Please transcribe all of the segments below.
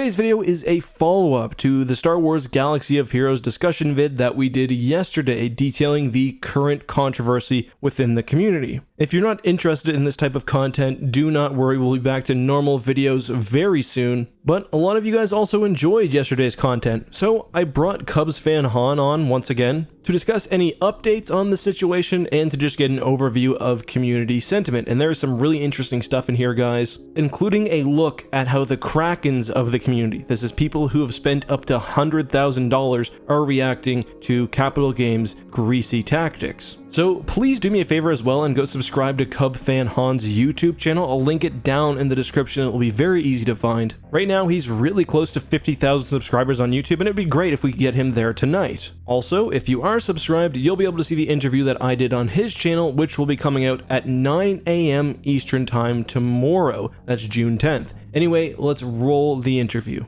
today's video is a follow-up to the Star Wars Galaxy of Heroes discussion vid that we did yesterday detailing the current controversy within the community. If you're not interested in this type of content, do not worry, we'll be back to normal videos very soon. But a lot of you guys also enjoyed yesterday's content, so I brought Cubs fan Han on once again to discuss any updates on the situation and to just get an overview of community sentiment. And there is some really interesting stuff in here, guys, including a look at how the Krakens of the community, this is people who have spent up to $100,000, are reacting to Capital Games' greasy tactics. So please do me a favor as well and go subscribe to Cub Fan Han's YouTube channel. I'll link it down in the description. It will be very easy to find. Right now, he's really close to 50,000 subscribers on YouTube, and it'd be great if we could get him there tonight. Also, if you are subscribed, you'll be able to see the interview that I did on his channel, which will be coming out at 9 a.m. Eastern Time tomorrow. That's June 10th. Anyway, let's roll the interview.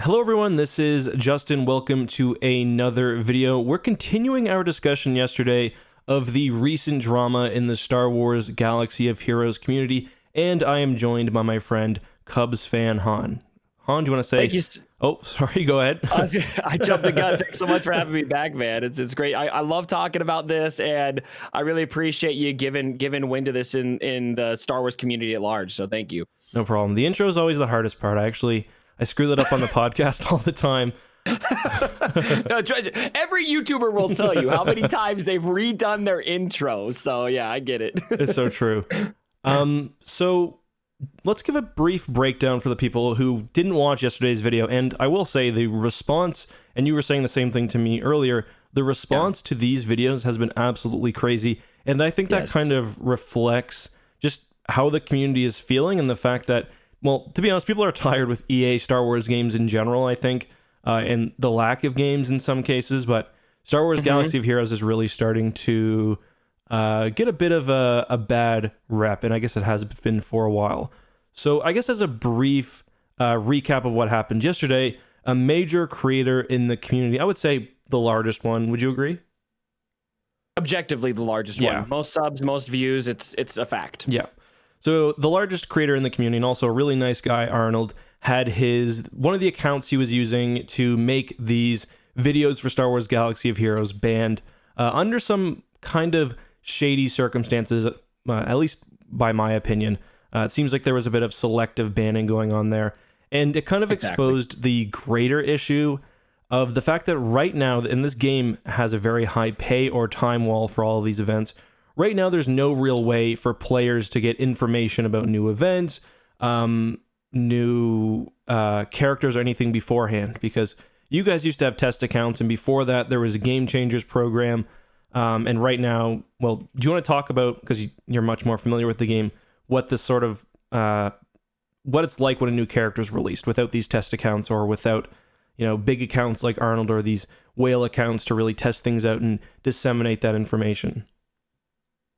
Hello everyone, this is Justin. Welcome to another video. We're continuing our discussion yesterday of the recent drama in the Star Wars Galaxy of Heroes community, and I am joined by my friend Cubs fan Han. Han, do you want to say? Thank you. Oh, sorry, go ahead. I jumped the gun. Thanks so much for having me back, man. It's great. I love talking about this, and I really appreciate you giving wind to this in the Star Wars community at large. So thank you. No problem. The intro is always the hardest part. I screw that up on the podcast all the time. Every YouTuber will tell you how many times they've redone their intro. So yeah, I get it. It's so true. So let's give a brief breakdown for the people who didn't watch yesterday's video. And I will say the response, and you were saying the same thing to me earlier, the response to these videos has been absolutely crazy. And I think that kind of reflects just how the community is feeling and the fact that, well, to be honest, people are tired with EA Star Wars games in general, I think. And the lack of games in some cases, but Star Wars Galaxy of Heroes is really starting to get a bit of a bad rep, and I guess it has been for a while. So I guess as a brief recap of what happened yesterday, a major creator in the community, I would say the largest one, would you agree? Objectively the largest one. Most subs, most views, it's a fact. Yeah. So the largest creator in the community, and also a really nice guy, Arnold, had one of the accounts he was using to make these videos for Star Wars Galaxy of Heroes banned under some kind of shady circumstances, at least by my opinion. It seems like there was a bit of selective banning going on there, and it kind of exposed the greater issue of the fact that right now, and this game has a very high pay or time wall for all of these events, right now there's no real way for players to get information about new events, new characters or anything beforehand, because you guys used to have test accounts, and before that there was a Game Changers program, and right now, well, do you want to talk about, because you're much more familiar with the game, what this sort of what it's like when a new character is released without these test accounts, or without, you know, big accounts like Arnold or these whale accounts to really test things out and disseminate that information?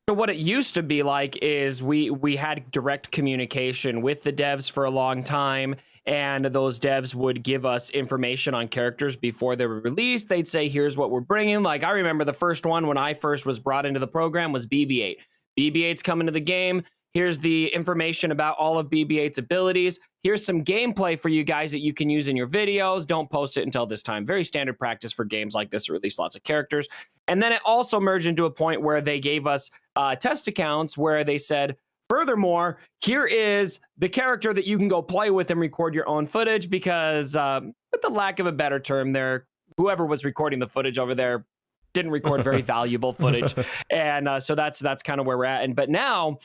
So what it used to be like is we had direct communication with the devs for a long time, and those devs would give us information on characters before they were released. They'd say, here's what we're bringing. Like, I remember the first one when I first was brought into the program was BB-8. BB-8's coming to the game. Here's the information about all of BB-8's abilities. Here's some gameplay for you guys that you can use in your videos. Don't post it until this time. Very standard practice for games like this to release lots of characters. And then it also merged into a point where they gave us test accounts where they said, furthermore, here is the character that you can go play with and record your own footage, because with the lack of a better term there, whoever was recording the footage over there didn't record very valuable footage. And so that's kind of where we're at. But now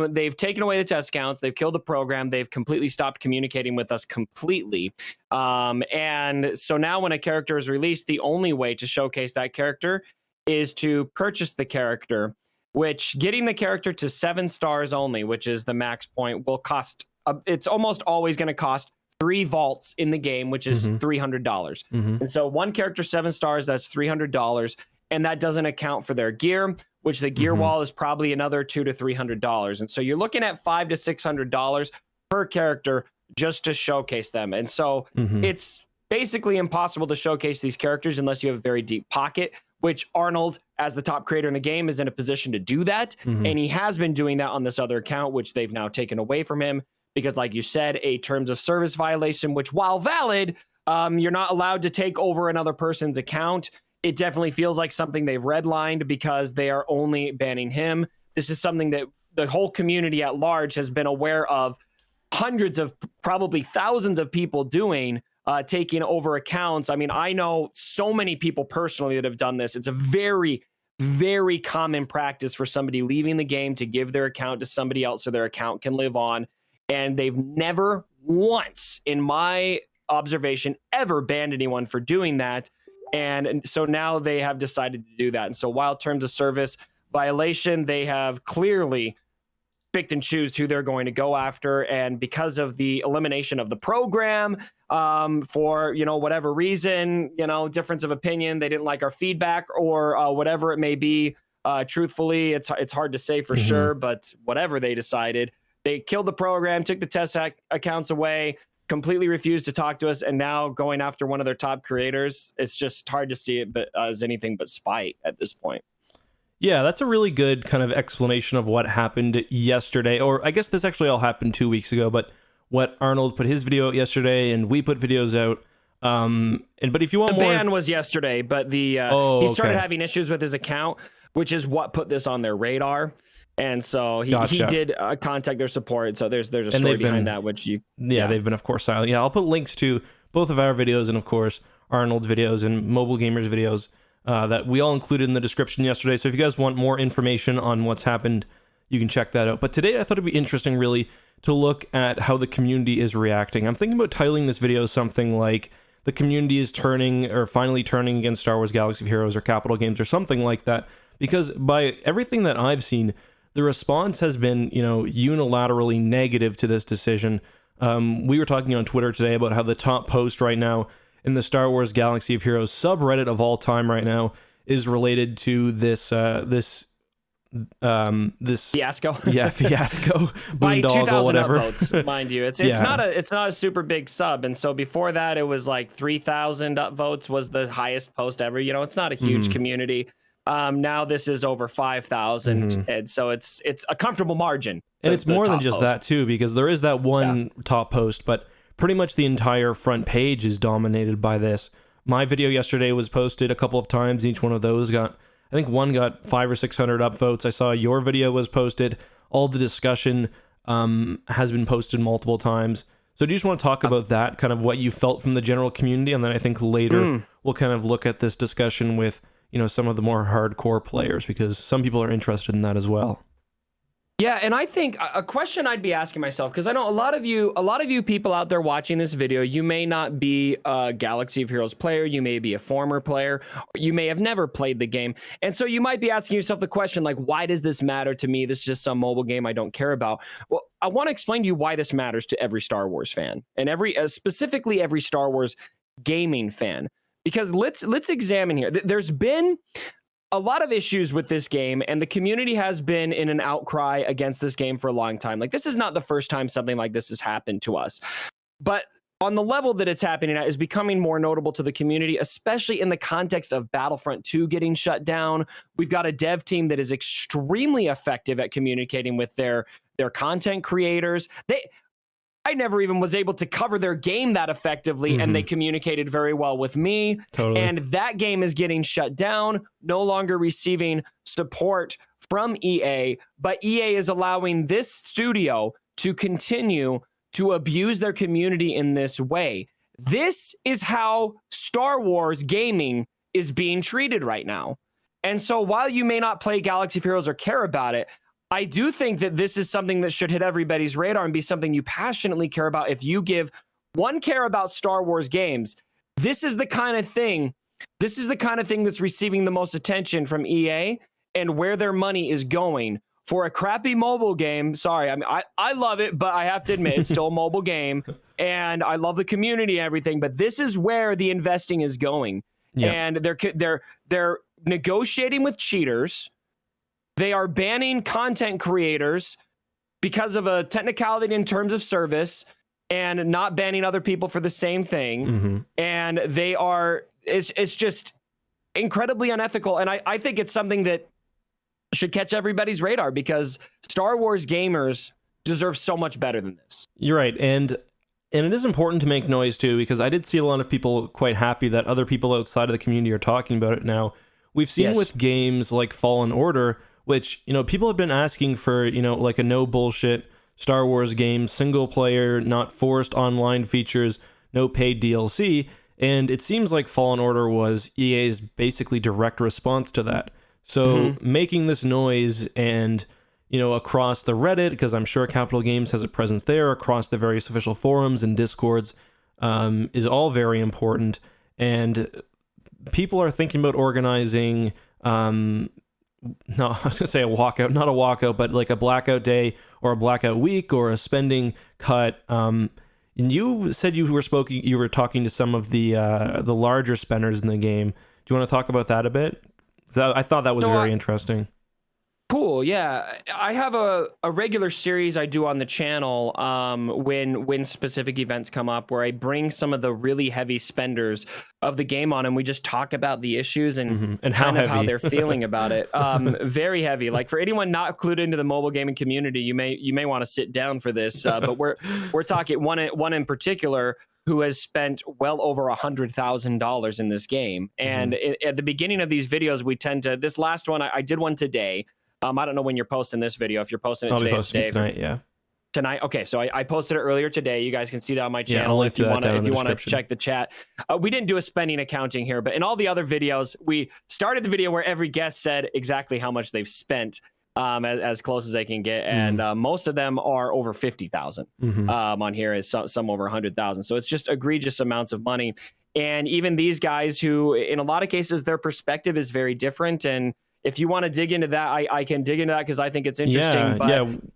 they've taken away the test accounts. They've killed the program. They've completely stopped communicating with us completely. And so now when a character is released, the only way to showcase that character is to purchase the character, which getting the character to 7 stars only, which is the max point, will cost, it's almost always going to cost 3 vaults in the game, which is $300. And so one character 7 stars, that's $300, and that doesn't account for their gear, which the gear wall is probably another $200 to $300. And so you're looking at $500 to $600 per character just to showcase them. And so it's basically impossible to showcase these characters unless you have a very deep pocket, which Arnold, as the top creator in the game, is in a position to do that. And he has been doing that on this other account, which they've now taken away from him, because, like you said, a terms of service violation, which, while valid, you're not allowed to take over another person's account. It definitely feels like something they've redlined because they are only banning him. This is something that the whole community at large has been aware of, hundreds of, probably thousands of people doing, taking over accounts. I mean, I know so many people personally that have done this. It's a very, very common practice for somebody leaving the game to give their account to somebody else so their account can live on. And they've never once, in my observation, ever banned anyone for doing that. And so now they have decided to do that. And so while terms of service violation, they have clearly picked and choose who they're going to go after. And because of the elimination of the program, for, whatever reason, difference of opinion, they didn't like our feedback or whatever it may be. Truthfully, it's hard to say for sure, but whatever they decided, they killed the program, took the test accounts away, completely refused to talk to us, and now going after one of their top creators. It's just hard to see it as anything but spite at this point. Yeah, that's a really good kind of explanation of what happened yesterday, or I guess this actually all happened 2 weeks ago, but what Arnold put his video out yesterday, and we put videos out. But if you want the more... ban was yesterday, but he started having issues with his account, which is what put this on their radar. And so he did contact their support. So there's a story behind that, which they've been, of course, silent. Yeah, I'll put links to both of our videos and, of course, Arnold's videos and Mobile Gamers videos that we all included in the description yesterday. So if you guys want more information on what's happened, you can check that out. But today I thought it'd be interesting, really, to look at how the community is reacting. I'm thinking about titling this video something like the community is finally turning against Star Wars Galaxy of Heroes or Capital Games or something like that. Because by everything that I've seen, the response has been, unilaterally negative to this decision. We were talking on Twitter today about how the top post right now in the Star Wars Galaxy of Heroes subreddit of all time right now is related to this fiasco. Yeah, fiasco. By 2,000 whatever. upvotes, mind you. It's not a super big sub, and so before that it was like 3,000 upvotes was the highest post ever. It's not a huge community. Now this is over 5,000, and so it's a comfortable margin. And it's more than just that too, because there is that one top post, but pretty much the entire front page is dominated by this. My video yesterday was posted a couple of times. Each one of those I think one got 500 or 600 upvotes. I saw your video was posted. All the discussion has been posted multiple times. So do you just want to talk about that, kind of what you felt from the general community? And then I think later we'll kind of look at this discussion with, some of the more hardcore players, because some people are interested in that as well. Yeah, and I think a question I'd be asking myself, because I know a lot of you people out there watching this video, you may not be a Galaxy of Heroes player, you may be a former player, you may have never played the game, and so you might be asking yourself the question, like, why does this matter to me? This is just some mobile game I don't care about. Well, I want to explain to you why this matters to every Star Wars fan, and specifically every Star Wars gaming fan, because let's examine here. There's been a lot of issues with this game, and the community has been in an outcry against this game for a long time. Like, this is not the first time something like this has happened to us, but on the level that it's happening at is becoming more notable to the community, especially in the context of Battlefront 2 getting shut down. We've got a dev team that is extremely effective at communicating with their content creators. I never even was able to cover their game that effectively, and they communicated very well with me. Totally. And that game is getting shut down, no longer receiving support from EA, but EA is allowing this studio to continue to abuse their community in this way. This is how Star Wars gaming is being treated right now. And so while you may not play Galaxy of Heroes or care about it, I do think that this is something that should hit everybody's radar and be something you passionately care about. If you care about Star Wars games, this is the kind of thing that's receiving the most attention from EA and where their money is going. For a crappy mobile game, sorry, I mean, I love it, but I have to admit, it's still a mobile game, and I love the community and everything, but this is where the investing is going. Yeah. And they're negotiating with cheaters. They are banning content creators because of a technicality in terms of service, and not banning other people for the same thing. And it's just incredibly unethical. And I think it's something that should catch everybody's radar, because Star Wars gamers deserve so much better than this. You're right, and it is important to make noise too, because I did see a lot of people quite happy that other people outside of the community are talking about it now. We've seen with games like Fallen Order, which, you know, people have been asking for, you know, like a no bullshit Star Wars game, single player, not forced online features, no paid DLC, and it seems like Fallen Order was EA's basically direct response to that. So making this noise and, you know, across the Reddit, because I'm sure Capital Games has a presence there, across the various official forums and Discords, is all very important. And people are thinking about organizing, no, I was gonna say a walkout, not a walkout, but like a blackout day or a blackout week or a spending cut. And you said you were talking to some of the larger spenders in the game. Do you want to talk about that a bit? I thought that was very interesting. Cool. Yeah, I have a regular series I do on the channel when specific events come up, where I bring some of the really heavy spenders of the game on, and we just talk about the issues and how they're feeling about it. Very heavy. Like, for anyone not clued into the mobile gaming community, you may want to sit down for this. But we're talking one in particular who has spent well over $100,000 in this game. And at the beginning of these videos, we tend to, this last one, I did one today. I don't know when you're posting this video. If you're posting it today, tonight, yeah. Tonight, okay. So I posted it earlier today. You guys can see that on my channel if you want to check the chat. We didn't do a spending accounting here, but in all the other videos, we started the video where every guest said exactly how much they've spent, as close as they can get, and most of them are over 50,000. On here is some over 100,000. So it's just egregious amounts of money. And even these guys, who in a lot of cases their perspective is very different, and if you want to dig into that, I can dig into that because I think it's interesting.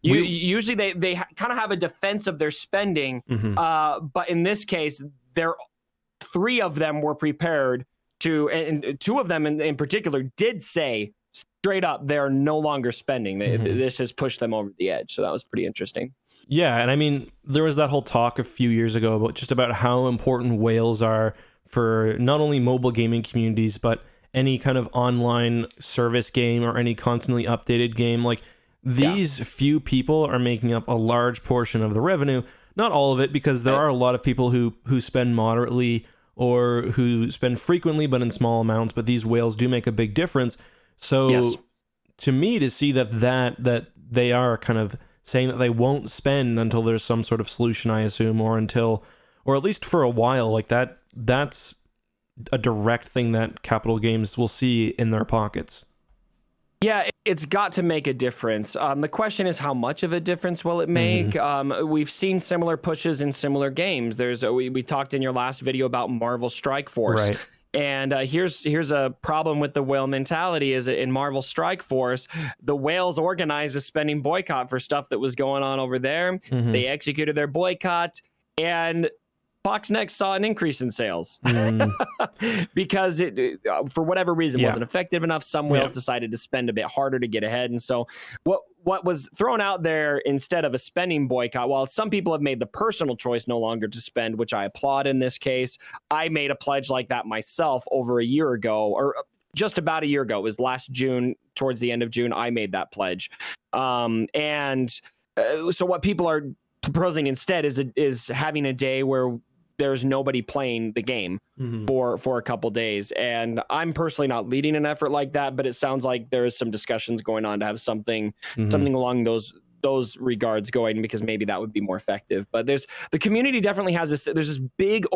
Usually they kind of have a defense of their spending. But in this case, three of them were prepared to, and two of them in particular did say straight up they're no longer spending. This has pushed them over the edge. So that was pretty interesting. Yeah, and I mean, there was that whole talk a few years ago about how important whales are for not only mobile gaming communities, but any kind of online service game or any constantly updated game. Like, these few people are making up a large portion of the revenue. Not all of it, because there are a lot of people who spend moderately or who spend frequently but in small amounts, but these whales do make a big difference. So to me, to see that they are kind of saying that they won't spend until there's some sort of solution, I assume, or at least for a while, like that's a direct thing that Capital Games will see in their pockets. Yeah, it's got to make a difference. The question is, how much of a difference will it make? We've seen similar pushes in similar games. We talked in your last video about Marvel Strike Force. Right. And here's a problem with the whale mentality: is in Marvel Strike Force, the whales organized a spending boycott for stuff that was going on over there. They executed their boycott, and Fox Next saw an increase in sales because it, for whatever reason, wasn't effective enough. Some whales decided to spend a bit harder to get ahead. And so what was thrown out there instead of a spending boycott, while some people have made the personal choice no longer to spend, which I applaud in this case, I made a pledge like that myself over a year ago, or just about a year ago. It was last June, towards the end of June, I made that pledge. So what people are proposing instead is having a day where there's nobody playing the game for a couple days. And I'm personally not leading an effort like that, but it sounds like there is some discussions going on to have something along those regards going, because maybe that would be more effective. But the community definitely has there's this big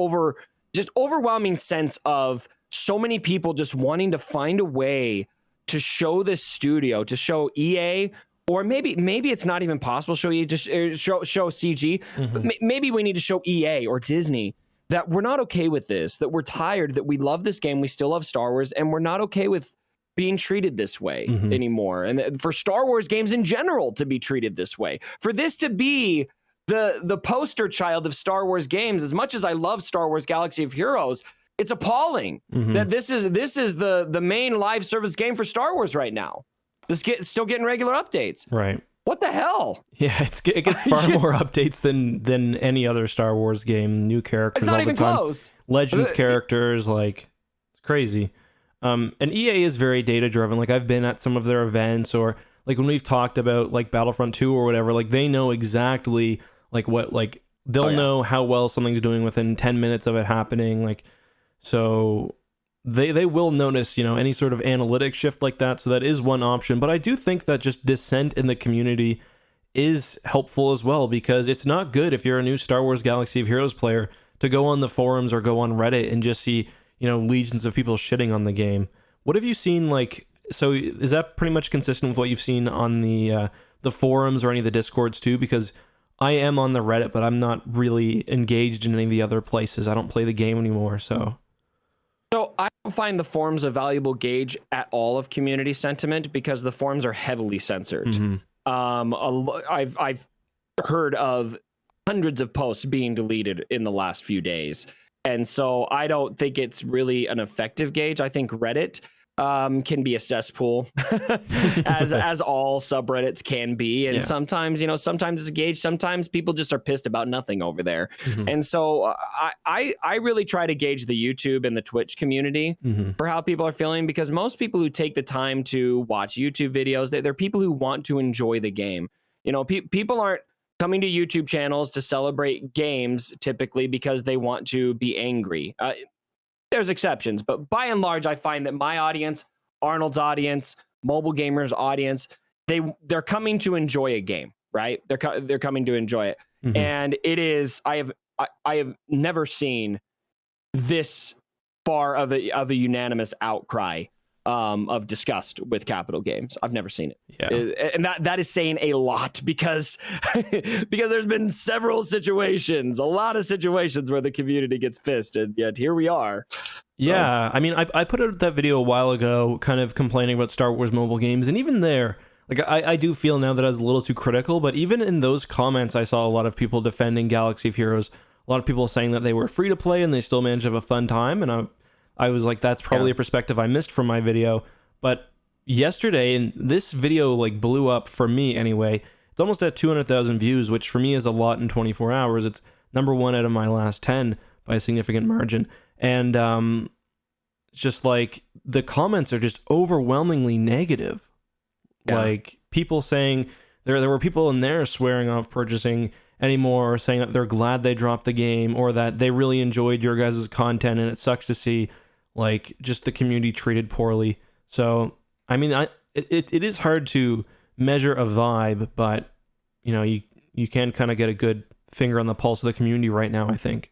overwhelming sense of so many people just wanting to find a way to show this studio, to show EA, or maybe it's not even possible to show EA, just show CG. Maybe we need to show EA or Disney that we're not okay with this, that we're tired, that we love this game, we still love Star Wars, and we're not okay with being treated this way anymore. And for Star Wars games in general to be treated this way. For this to be the poster child of Star Wars games, as much as I love Star Wars Galaxy of Heroes, it's appalling that this is the main live service game for Star Wars right now. Still getting regular updates. Right. What the hell? Yeah, it gets far more updates than any other Star Wars game. New characters it's not all even the time. Close. Legends characters, like, it's crazy. And EA is very data driven. Like I've been at some of their events, or like when we've talked about like Battlefront 2 or whatever, like they know exactly like what, like they'll know how well something's doing within 10 minutes of it happening. Like, so they will notice, any sort of analytic shift like that. So that is one option. But I do think that just dissent in the community is helpful as well, because it's not good if you're a new Star Wars Galaxy of Heroes player to go on the forums or go on Reddit and just see, legions of people shitting on the game. What have you seen, like, so is that pretty much consistent with what you've seen on the forums or any of the Discords too? Because I am on the Reddit, but I'm not really engaged in any of the other places. I don't play the game anymore, So I don't find the forums a valuable gauge at all of community sentiment, because the forums are heavily censored. Mm-hmm. I've heard of hundreds of posts being deleted in the last few days, and so I don't think it's really an effective gauge. I think Reddit can be a cesspool, as all subreddits can be, and sometimes it's a gauge. Sometimes people just are pissed about nothing over there, and so I really try to gauge the YouTube and the Twitch community for how people are feeling, because most people who take the time to watch YouTube videos, they're people who want to enjoy the game. People aren't coming to YouTube channels to celebrate games typically because they want to be angry. There's exceptions, but by and large, I find that my audience, Arnold's audience, mobile gamers' audience, they're coming to enjoy a game, right? They're coming to enjoy it, and it is. I have never seen this far of a unanimous outcry of disgust with Capital Games. I've never seen it. Yeah. And that is saying a lot, because there's been several situations, a lot of situations where the community gets pissed, and yet here we are. Yeah, I mean, I put out that video a while ago kind of complaining about Star Wars mobile games, and even there, like I do feel now that I was a little too critical, but even in those comments I saw a lot of people defending Galaxy of Heroes, a lot of people saying that they were free to play and they still managed to have a fun time, and I was like, that's probably a perspective I missed from my video. But yesterday, and this video like blew up for me anyway. It's almost at 200,000 views, which for me is a lot in 24 hours. It's number 1 out of my last 10 by a significant margin. And just like the comments are just overwhelmingly negative. Yeah. Like people saying there were people in there swearing off purchasing anymore, saying that they're glad they dropped the game, or that they really enjoyed your guys' content, and it sucks to see like just the community treated poorly. So I mean, it is hard to measure a vibe, but you can kind of get a good finger on the pulse of the community right now, I think.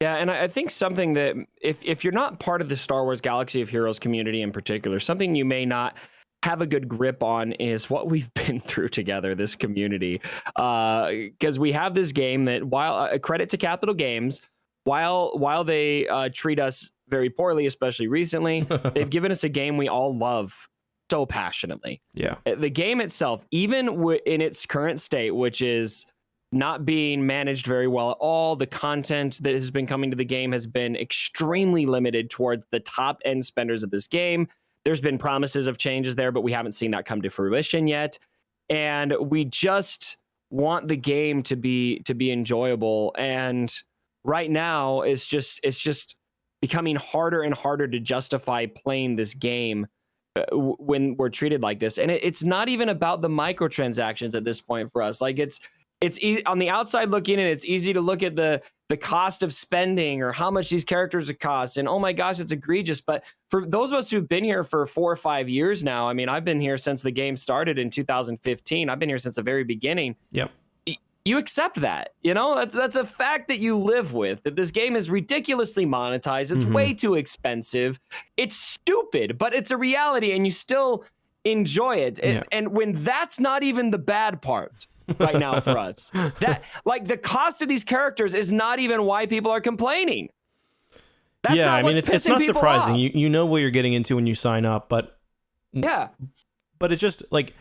Yeah, and I think something that if you're not part of the Star Wars Galaxy of Heroes community in particular, something you may not have a good grip on is what we've been through together, this community. Because we have this game that, while credit to Capital Games, while they treat us very poorly, especially recently, they've given us a game we all love so passionately. Yeah. The game itself, even in its current state, which is not being managed very well at all, the content that has been coming to the game has been extremely limited towards the top end spenders of this game. There's been promises of changes there, but we haven't seen that come to fruition yet. And we just want the game to be enjoyable. And right now, it's just becoming harder and harder to justify playing this game when we're treated like this. And it's not even about the microtransactions at this point for us. Like it's easy on the outside looking in. It's easy to look at the cost of spending or how much these characters cost, and oh my gosh, it's egregious. But for those of us who've been here for 4 or 5 years now, I mean, I've been here since the game started in 2015. I've been here since the very beginning. Yep. You accept that, that's a fact that you live with, that this game is ridiculously monetized. It's way too expensive. It's stupid, but it's a reality, and you still enjoy it. Yeah. And when that's not even the bad part right now for us, that like the cost of these characters is not even why people are complaining. That's yeah, not I mean, it's not surprising. Off. You know what you're getting into when you sign up, but yeah, but it's just like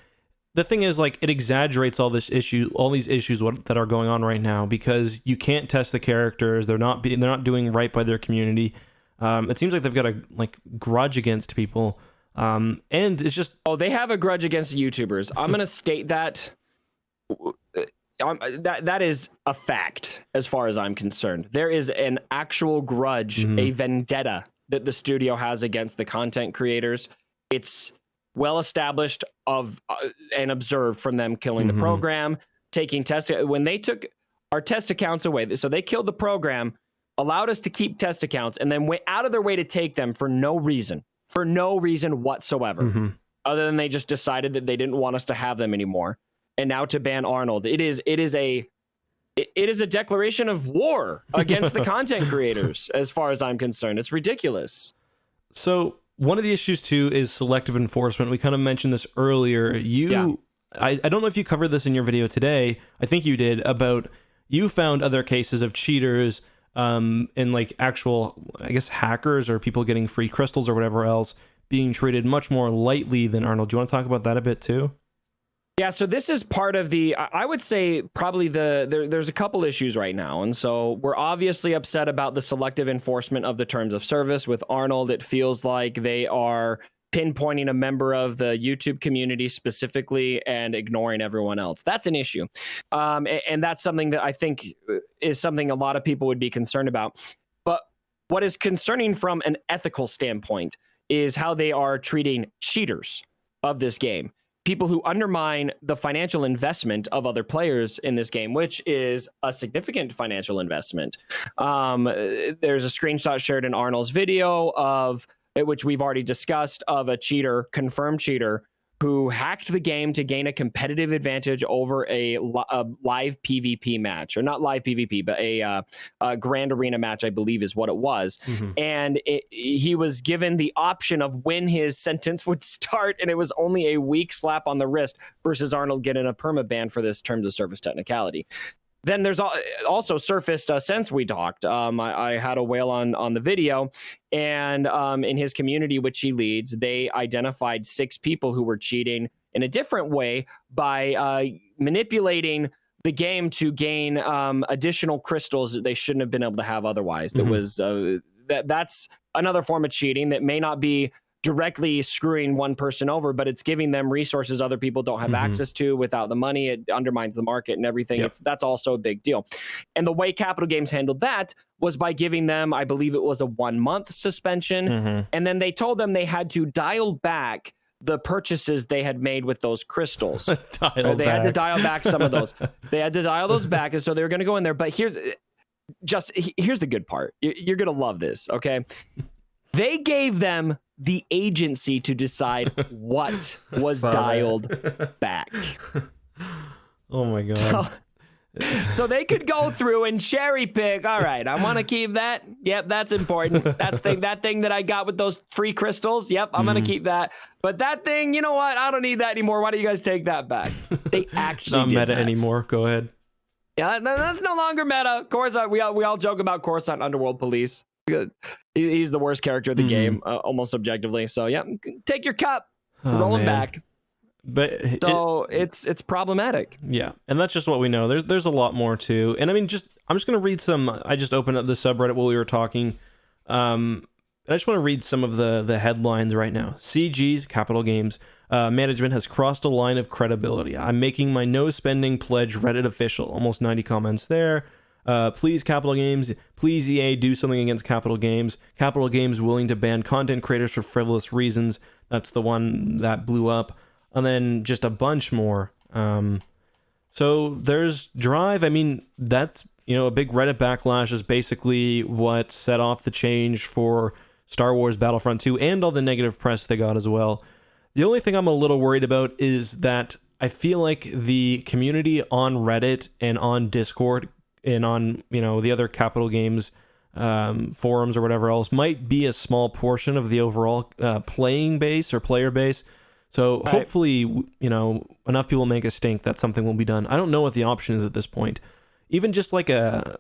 the thing is, like, it exaggerates all these issues that are going on right now, because you can't test the characters. They're not doing right by their community. It seems like they've got a grudge against people, and it's just they have a grudge against YouTubers. I'm gonna state that. That is a fact as far as I'm concerned. There is an actual grudge, a vendetta that the studio has against the content creators. It's well established and observed from them killing the program, taking tests. When they took our test accounts away, so they killed the program, allowed us to keep test accounts, and then went out of their way to take them for no reason whatsoever, other than they just decided that they didn't want us to have them anymore. And now to ban Arnold, it is a declaration of war against the content creators, as far as I'm concerned. It's ridiculous. So one of the issues too is selective enforcement. We kind of mentioned this earlier. I don't know if you covered this in your video today. I think you did, about you found other cases of cheaters and like actual, I guess, hackers or people getting free crystals or whatever else being treated much more lightly than Arnold. Do you want to talk about that a bit too? Yeah, so this is part of the, I would say probably there's a couple issues right now. And so we're obviously upset about the selective enforcement of the terms of service. With Arnold, it feels like they are pinpointing a member of the YouTube community specifically and ignoring everyone else. That's an issue. And that's something that I think is something a lot of people would be concerned about. But what is concerning from an ethical standpoint is how they are treating cheaters of this game. People who undermine the financial investment of other players in this game, which is a significant financial investment. There's a screenshot shared in Arnold's video of, which we've already discussed, of a cheater, confirmed cheater, who hacked the game to gain a competitive advantage over a live PvP match, or not live PvP, but a Grand Arena match, I believe is what it was. And he was given the option of when his sentence would start, and it was only a weak slap on the wrist versus Arnold getting a permaban for this terms of service technicality. Then there's also surfaced since we talked. I had a whale on the video, and in his community, which he leads, they identified 6 people who were cheating in a different way by manipulating the game to gain additional crystals that they shouldn't have been able to have otherwise. That was that's another form of cheating that may not be directly screwing one person over, but it's giving them resources other people don't have access to without the money. It undermines the market and everything. That's also a big deal. And the way Capital Games handled that was by giving them, I believe it was a 1-month suspension. And then they told them they had to dial back the purchases they had made with those crystals. Had to dial back some of those. They had to dial those back. And so they were going to go in there. But here's the good part. You're going to love this. Okay. They gave them the agency to decide what was dialed back. Oh my God. So they could go through and cherry pick. All right, I want to keep that. Yep, that's important. That thing that I got with those free crystals. Yep, I'm going to keep that. But that thing, you know what? I don't need that anymore. Why don't you guys take that back? They actually not meta anymore. Go ahead. Yeah, that's no longer meta. Coruscant, we all joke about Coruscant Underworld Police. He's the worst character of the game, almost objectively. So yeah, take your cup, roll him back. But so it's problematic. Yeah, and that's just what we know. There's a lot more too. And I mean, I'm just gonna read some. I just opened up the subreddit while we were talking. And I just want to read some of the headlines right now. CG's Capital Games management has crossed a line of credibility. I'm making my no spending pledge Reddit official. Almost 90 comments there. Please Capital Games, please EA, do something against Capital Games. Capital Games willing to ban content creators for frivolous reasons. That's the one that blew up. And then just a bunch more. So there's Drive. I mean, that's, a big Reddit backlash is basically what set off the change for Star Wars Battlefront 2 and all the negative press they got as well. The only thing I'm a little worried about is that I feel like the community on Reddit and on Discord and on, the other Capital Games forums or whatever else might be a small portion of the overall playing base or player base. So hopefully, enough people make a stink that something will be done. I don't know what the option is at this point. Even just like a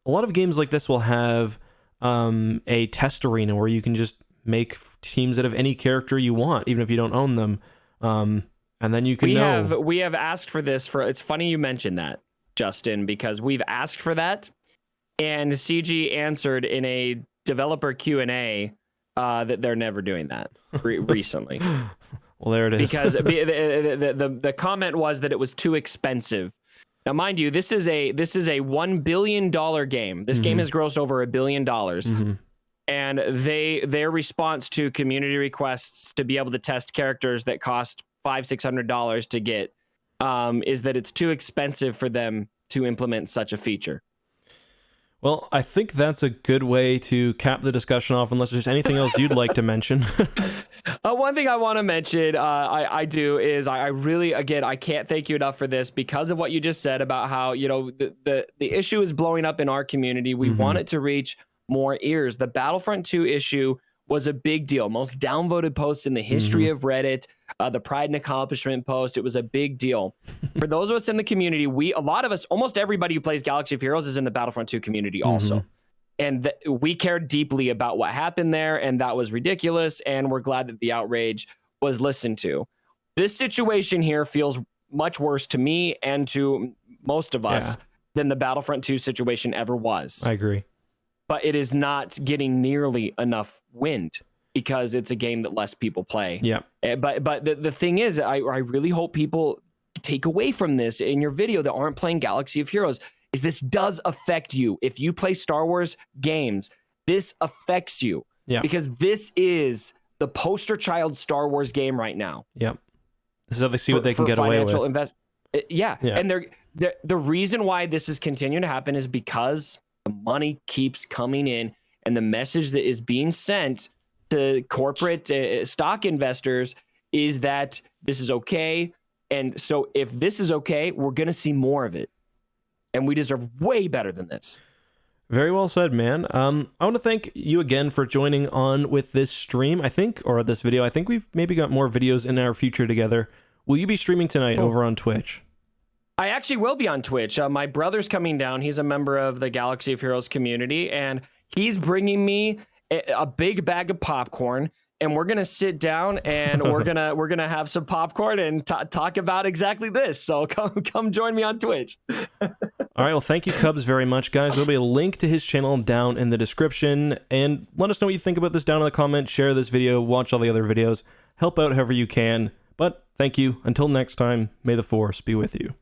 lot of games like this will have a test arena where you can just make teams out of any character you want, even if you don't own them. And then you can We have asked for this it's funny you mentioned that, Justin, because we've asked for that, and CG answered in a developer Q&A that they're never doing that recently. Well, there it is. Because the comment was that it was too expensive. Now, mind you, this is a $1 billion game. This game has grossed over $1 billion. and their response to community requests to be able to test characters that cost $500-$600 to get is that it's too expensive for them to implement such a feature. Well, I think that's a good way to cap the discussion off, unless there's anything else you'd like to mention. One thing I want to mention, I really, again, I can't thank you enough for this because of what you just said about how, you know, the issue is blowing up in our community. We want it to reach more ears. The Battlefront 2 issue was a big deal. Most downvoted post in the history of Reddit, the Pride and Accomplishment post. It was a big deal. For those of us in the community, a lot of us, almost everybody who plays Galaxy of Heroes is in the Battlefront 2 community also. And we cared deeply about what happened there, and that was ridiculous, and we're glad that the outrage was listened to. This situation here feels much worse to me and to most of us than the Battlefront 2 situation ever was. I agree. But it is not getting nearly enough wind because it's a game that less people play. Yeah. But the thing is, I really hope people take away from this in your video that aren't playing Galaxy of Heroes is this does affect you. If you play Star Wars games, this affects you. Yeah. Because this is the poster child Star Wars game right now. Yeah. This is how they see what they can get away with. Yeah. And the reason why this is continuing to happen is because the money keeps coming in, and the message that is being sent to corporate stock investors is that this is okay. And so if this is okay, we're going to see more of it. And we deserve way better than this. Very well said, man. I want to thank you again for joining on with this stream, or this video. I think we've maybe got more videos in our future together. Will you be streaming tonight over on Twitch? I actually will be on Twitch. My brother's coming down. He's a member of the Galaxy of Heroes community, and he's bringing me a big bag of popcorn, and we're gonna sit down and we're gonna have some popcorn and talk about exactly this. So come join me on Twitch. All right. Well, thank you, Cubs, very much, guys. There'll be a link to his channel down in the description, and let us know what you think about this down in the comments. Share this video. Watch all the other videos. Help out however you can. But thank you. Until next time, may the Force be with you.